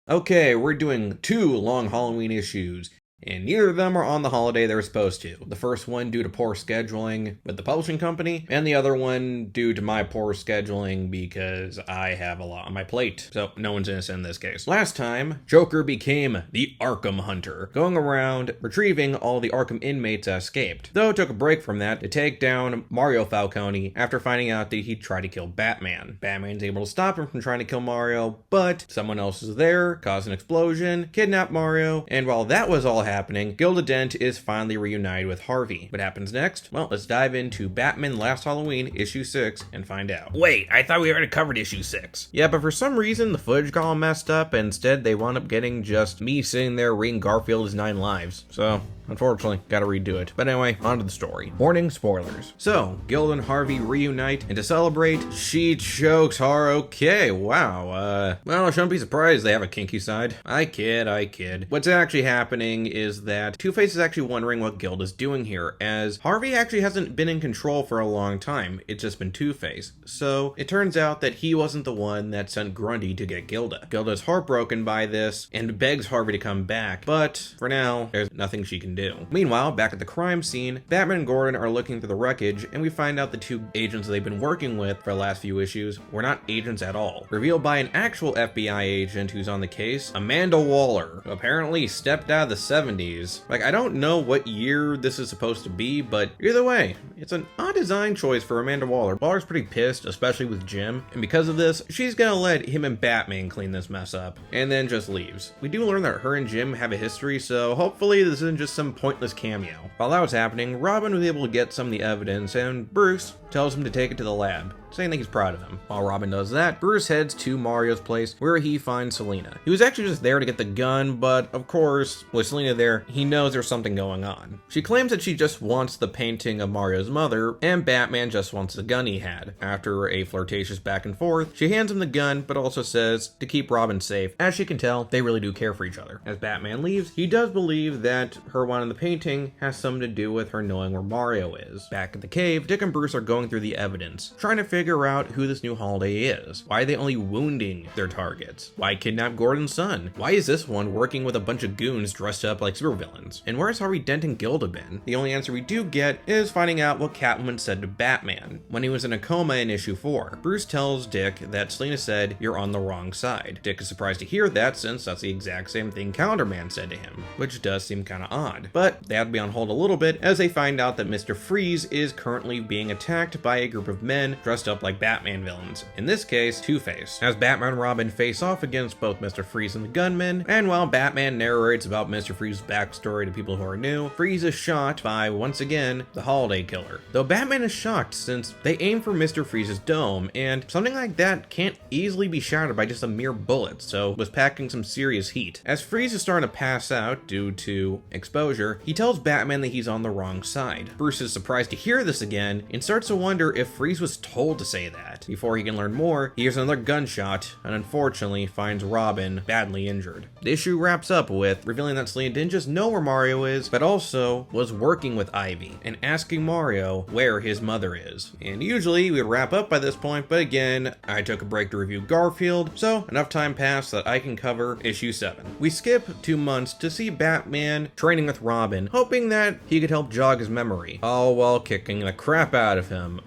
Okay, we're doing 2 long Halloween issues, and neither of them are on the holiday they were supposed to. The first one due to poor scheduling with the publishing company, and the other one due to my poor scheduling because I have a lot on my plate. So no one's innocent in this case. Last time, Joker became the Arkham Hunter, going around retrieving all the Arkham inmates that escaped, though took a break from that to take down Mario Falcone after finding out that he tried to kill Batman. Batman's able to stop him from trying to kill Mario, but someone else is there, caused an explosion, kidnapped Mario, and while that was all happening, Gilda Dent is finally reunited with Harvey. What happens next? Well, let's dive into Batman Last Halloween, issue 6, and find out. Wait, I thought we already covered issue 6. Yeah, but for some reason, the footage got all messed up, and instead they wound up getting just me sitting there reading Garfield's 9 lives. So, unfortunately, gotta redo it. But anyway, on to the story. Warning, spoilers. So, Gilda and Harvey reunite, and to celebrate, she chokes her. Okay, wow. Well, I shouldn't be surprised they have a kinky side. I kid. What's actually happening is that Two-Face is actually wondering what Gilda's doing here, as Harvey actually hasn't been in control for a long time. It's just been Two-Face. So, it turns out that he wasn't the one that sent Grundy to get Gilda. Gilda's heartbroken by this, and begs Harvey to come back, but for now, there's nothing she can do. Meanwhile, back at the crime scene, Batman and Gordon are looking through the wreckage, and we find out the 2 agents they've been working with for the last few issues were not agents at all. Revealed by an actual FBI agent who's on the case, Amanda Waller, who apparently stepped out of the 70s. Like, I don't know what year this is supposed to be, but either way, it's an odd design choice for Amanda Waller. Waller's pretty pissed, especially with Jim, and because of this, she's gonna let him and Batman clean this mess up, and then just leaves. We do learn that her and Jim have a history, so hopefully this isn't just some pointless cameo. While that was happening, Robin was able to get some of the evidence, and Bruce tells him to take it to the lab, saying that he's proud of him. While Robin does that, Bruce heads to Mario's place, where he finds Selina. He was actually just there to get the gun, but of course, with Selina there, he knows there's something going on. She claims that she just wants the painting of Mario's mother, and Batman just wants the gun he had. After a flirtatious back and forth, she hands him the gun, but also says to keep Robin safe. As she can tell, they really do care for each other. As Batman leaves, he does believe that her wanting the painting has something to do with her knowing where Mario is. Back at the cave, Dick and Bruce are going through the evidence, trying to figure out who this new holiday is. Why are they only wounding their targets? Why kidnap Gordon's son? Why is this one working with a bunch of goons dressed up like supervillains? And where's Harvey Dent and Gilda been? The only answer we do get is finding out what Catwoman said to Batman when he was in a coma in issue 4. Bruce tells Dick that Selina said, "You're on the wrong side." Dick is surprised to hear that, since that's the exact same thing Calendar Man said to him, which does seem kinda odd. But they have to be on hold a little bit as they find out that Mr. Freeze is currently being attacked by a group of men dressed up like Batman villains, in this case, Two-Face. As Batman and Robin face off against both Mr. Freeze and the gunmen, and while Batman narrates about Mr. Freeze's backstory to people who are new, Freeze is shot by, once again, the Holiday Killer. Though Batman is shocked since they aim for Mr. Freeze's dome, and something like that can't easily be shattered by just a mere bullet, so was packing some serious heat. As Freeze is starting to pass out due to exposure, he tells Batman that he's on the wrong side. Bruce is surprised to hear this again, and starts to wonder if Freeze was told to say that. Before he can learn more, he hears another gunshot, and unfortunately finds Robin badly injured. The issue wraps up with revealing that Selina didn't just know where Mario is, but also was working with Ivy, and asking Mario where his mother is. And usually we would wrap up by this point, but again, I took a break to review Garfield, so enough time passed that I can cover issue 7. We skip 2 months to see Batman training with Robin, hoping that he could help jog his memory, all while kicking the crap out of him.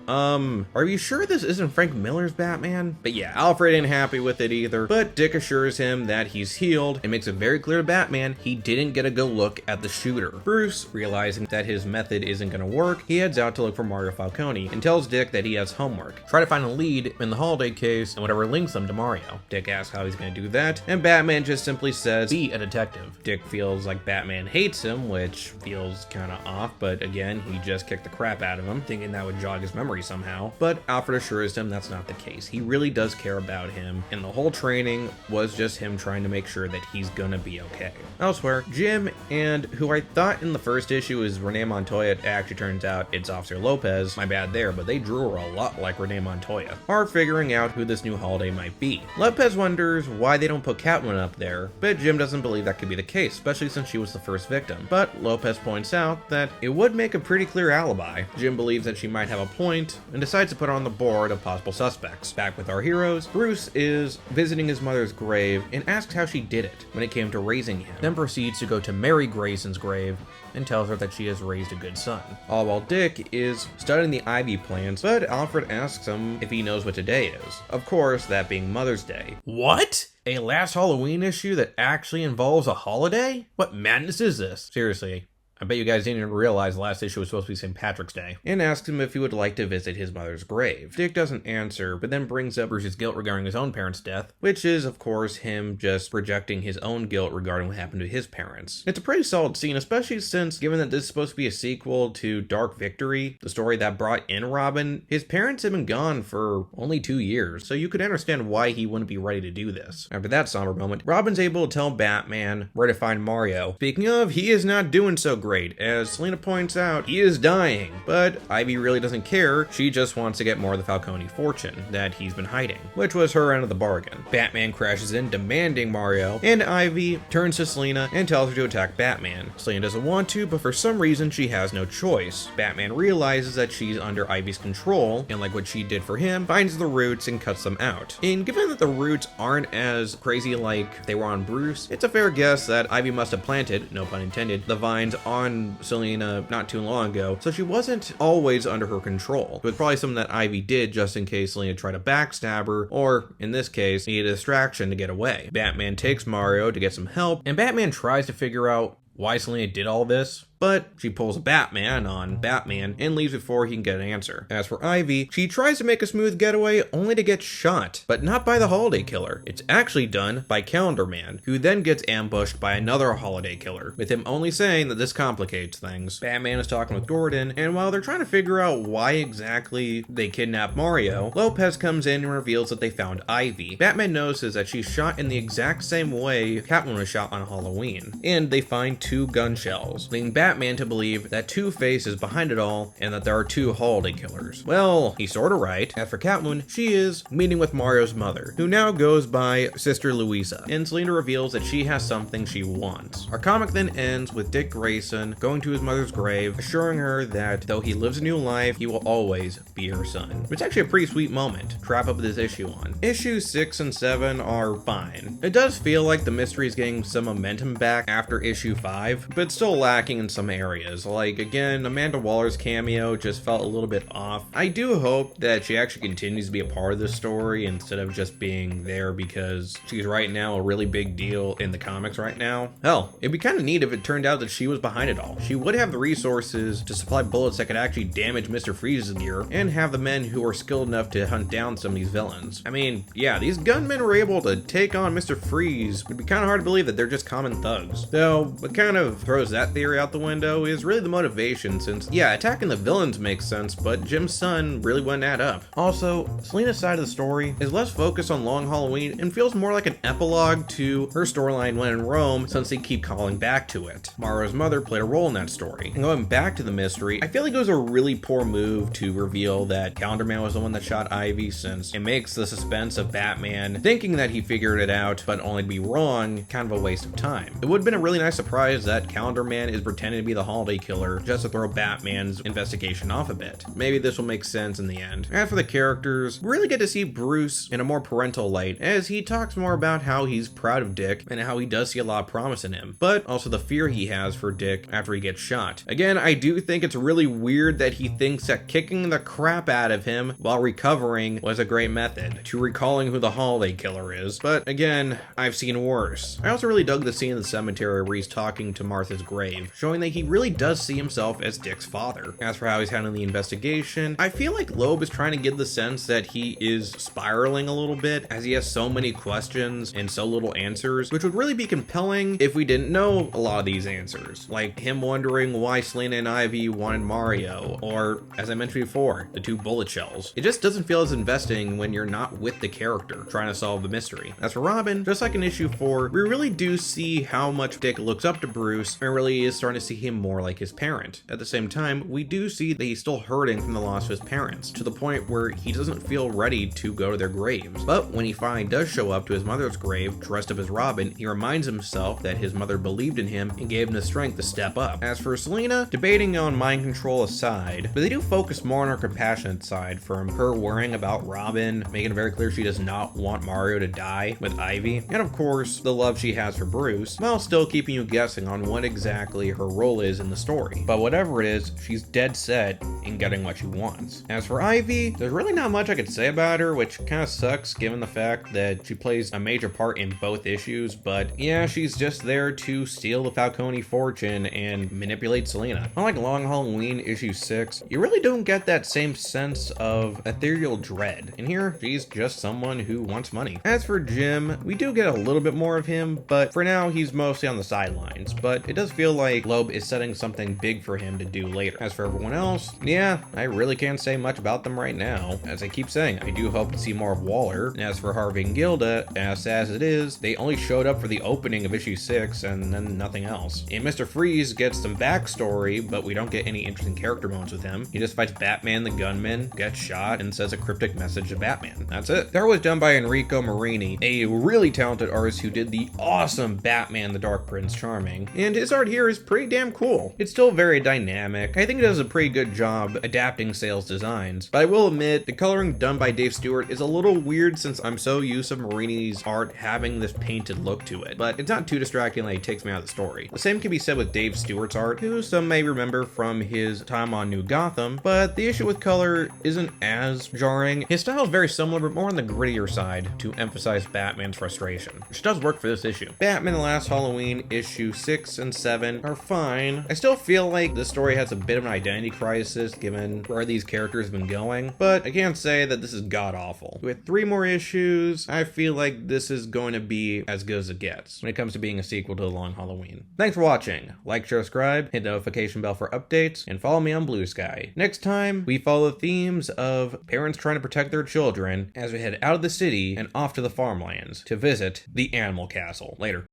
Are you sure this isn't Frank Miller's Batman? But yeah, Alfred ain't happy with it either, but Dick assures him that he's healed and makes it very clear to Batman he didn't get a good look at the shooter. Bruce, realizing that his method isn't gonna work, he heads out to look for Mario Falcone and tells Dick that he has homework. Try to find a lead in the Holiday case and whatever links them to Mario. Dick asks how he's gonna do that, and Batman just simply says, "Be a detective." Dick feels like Batman hates him, which feels kinda off, but again, he just kicked the crap out of him, thinking that would jog his memory somehow. But Alfred assures him that's not the case. He really does care about him, and the whole training was just him trying to make sure that he's gonna be okay. Elsewhere, Jim, and who I thought in the first issue is Renee Montoya, it actually turns out it's Officer Lopez, my bad there, but they drew her a lot like Renee Montoya, are figuring out who this new holiday might be. Lopez wonders why they don't put Catwoman up there, but Jim doesn't believe that could be the case, especially since she was the first victim. But Lopez points out that it would make a pretty clear alibi. Jim believes that she might have a point, and decides to put her on the board of possible possible suspects. Back with our heroes, Bruce is visiting his mother's grave and asks how she did it when it came to raising him, then proceeds to go to Mary Grayson's grave and tells her that she has raised a good son. All while Dick is studying the Ivy plants, but Alfred asks him if he knows what today is. Of course, that being Mother's Day. What? A last Halloween issue that actually involves a holiday? What madness is this? Seriously. I bet you guys didn't even realize the last issue was supposed to be St. Patrick's Day. And asks him if he would like to visit his mother's grave. Dick doesn't answer, but then brings up Bruce's guilt regarding his own parents' death, which is, of course, him just projecting his own guilt regarding what happened to his parents. It's a pretty solid scene, especially since, given that this is supposed to be a sequel to Dark Victory, the story that brought in Robin, his parents have been gone for only 2 years, so you could understand why he wouldn't be ready to do this. After that somber moment, Robin's able to tell Batman where to find Mario. Speaking of, he is not doing so great. As Selina points out, he is dying, but Ivy really doesn't care. She just wants to get more of the Falcone fortune that he's been hiding, which was her end of the bargain. Batman crashes in demanding Mario, and Ivy turns to Selina and tells her to attack Batman. Selina doesn't want to, but for some reason she has no choice. Batman realizes that she's under Ivy's control, and like what she did for him, finds the roots and cuts them out. And given that the roots aren't as crazy like they were on Bruce, it's a fair guess that Ivy must have planted, no pun intended, the vines on Selina not too long ago, so she wasn't always under her control. It was probably something that Ivy did just in case Selina tried to backstab her, or in this case, needed a distraction to get away. Batman takes Mario to get some help, and Batman tries to figure out why Selina did all this, but she pulls a Batman on Batman and leaves before he can get an answer. As for Ivy, she tries to make a smooth getaway only to get shot, but not by the Holiday Killer. It's actually done by Calendar Man, who then gets ambushed by another Holiday Killer, with him only saying that this complicates things. Batman is talking with Gordon, and while they're trying to figure out why exactly they kidnapped Mario, Lopez comes in and reveals that they found Ivy. Batman notices that she's shot in the exact same way Catwoman was shot on Halloween, and they find 2 gun shells, leading Batman to believe that Two-Face is behind it all and that there are 2 Holiday Killers. Well, he's sorta right. As for Catwoman, she is meeting with Mario's mother, who now goes by Sister Louisa, and Selina reveals that she has something she wants. Our comic then ends with Dick Grayson going to his mother's grave, assuring her that though he lives a new life, he will always be her son. It's actually a pretty sweet moment to wrap up this issue on. Issues 6 and 7 are fine. It does feel like the mystery is getting some momentum back after issue 5, but still lacking in some areas. Like, again, Amanda Waller's cameo just felt a little bit off. I do hope that she actually continues to be a part of the story instead of just being there because she's right now a really big deal in the comics right now. Hell, it'd be kind of neat if it turned out that she was behind it all. She would have the resources to supply bullets that could actually damage Mr. Freeze's gear and have the men who are skilled enough to hunt down some of these villains. I mean, yeah, these gunmen were able to take on Mr. Freeze. It'd be kind of hard to believe that they're just common thugs. Though, what kind of throws that theory out the window is really the motivation, since, yeah, attacking the villains makes sense, but Jim's son really wouldn't add up. Also, Selina's side of the story is less focused on Long Halloween and feels more like an epilogue to her storyline when in Rome, since they keep calling back to it. Mario's mother played a role in that story. And going back to the mystery, I feel like it was a really poor move to reveal that Calendar Man was the one that shot Ivy, since it makes the suspense of Batman thinking that he figured it out, but only to be wrong, kind of a waste of time. It would have been a really nice surprise that Calendar Man is pretending to be the Holiday Killer just to throw Batman's investigation off a bit. Maybe this will make sense in the end. As for the characters, we really get to see Bruce in a more parental light, as he talks more about how he's proud of Dick and how he does see a lot of promise in him, but also the fear he has for Dick after he gets shot. Again, I do think it's really weird that he thinks that kicking the crap out of him while recovering was a great method to recalling who the Holiday Killer is, but again, I've seen worse. I also really dug the scene in the cemetery where he's talking to Martha's grave, showing that he really does see himself as Dick's father. As for how he's handling the investigation, I feel like Loeb is trying to give the sense that he is spiraling a little bit, as he has so many questions and so little answers, which would really be compelling if we didn't know a lot of these answers. Like him wondering why Selina and Ivy wanted Mario, or, as I mentioned before, the 2 bullet shells. It just doesn't feel as investing when you're not with the character trying to solve the mystery. As for Robin, just like in issue 4, we really do see how much Dick looks up to Bruce and really is starting to see him more like his parent. At the same time, we do see that he's still hurting from the loss of his parents, to the point where he doesn't feel ready to go to their graves. But when he finally does show up to his mother's grave, dressed up as Robin, he reminds himself that his mother believed in him and gave him the strength to step up. As for Selena, debating on mind control aside, but they do focus more on her compassionate side, from her worrying about Robin, making it very clear she does not want Mario to die with Ivy, and of course, the love she has for Bruce, while still keeping you guessing on what exactly her role is in the story. But whatever it is, she's dead set in getting what she wants. As for Ivy, there's really not much I could say about her, which kind of sucks given the fact that she plays a major part in both issues, but yeah, she's just there to steal the Falcone fortune and manipulate Selena. Unlike Long Halloween issue 6, you really don't get that same sense of ethereal dread. And here, she's just someone who wants money. As for Jim, we do get a little bit more of him, but for now, he's mostly on the sidelines. But it does feel like Loeb is setting something big for him to do later. As for everyone else, yeah, I really can't say much about them right now. As I keep saying, I do hope to see more of Waller. And as for Harvey and Gilda, as sad as it is, they only showed up for the opening of issue 6 and then nothing else. And Mr. Freeze gets some backstory, but we don't get any interesting character moments with him. He just fights Batman the gunman, gets shot, and says a cryptic message to Batman. That's it. The art was done by Enrico Marini, a really talented artist who did the awesome Batman the Dark Prince Charming, and his art here is pretty damn cool. It's still very dynamic. I think it does a pretty good job adapting Sale's designs, but I will admit the coloring done by Dave Stewart is a little weird since I'm so used to Marini's art having this painted look to it, but it's not too distracting that it takes me out of the story. The same can be said with Dave Stewart's art, who some may remember from his time on New Gotham, but the issue with color isn't as jarring. His style is very similar, but more on the grittier side to emphasize Batman's frustration, which does work for this issue. Batman the Last Halloween issue 6 and 7 are fine. I still feel like this story has a bit of an identity crisis given where these characters have been going, but I can't say that this is god-awful. With 3 more issues, I feel like this is going to be as good as it gets when it comes to being a sequel to The Long Halloween. Thanks for watching. Like, share, subscribe, hit the notification bell for updates, and follow me on Blue Sky. Next time, we follow the themes of parents trying to protect their children as we head out of the city and off to the farmlands to visit the Animal Castle. Later.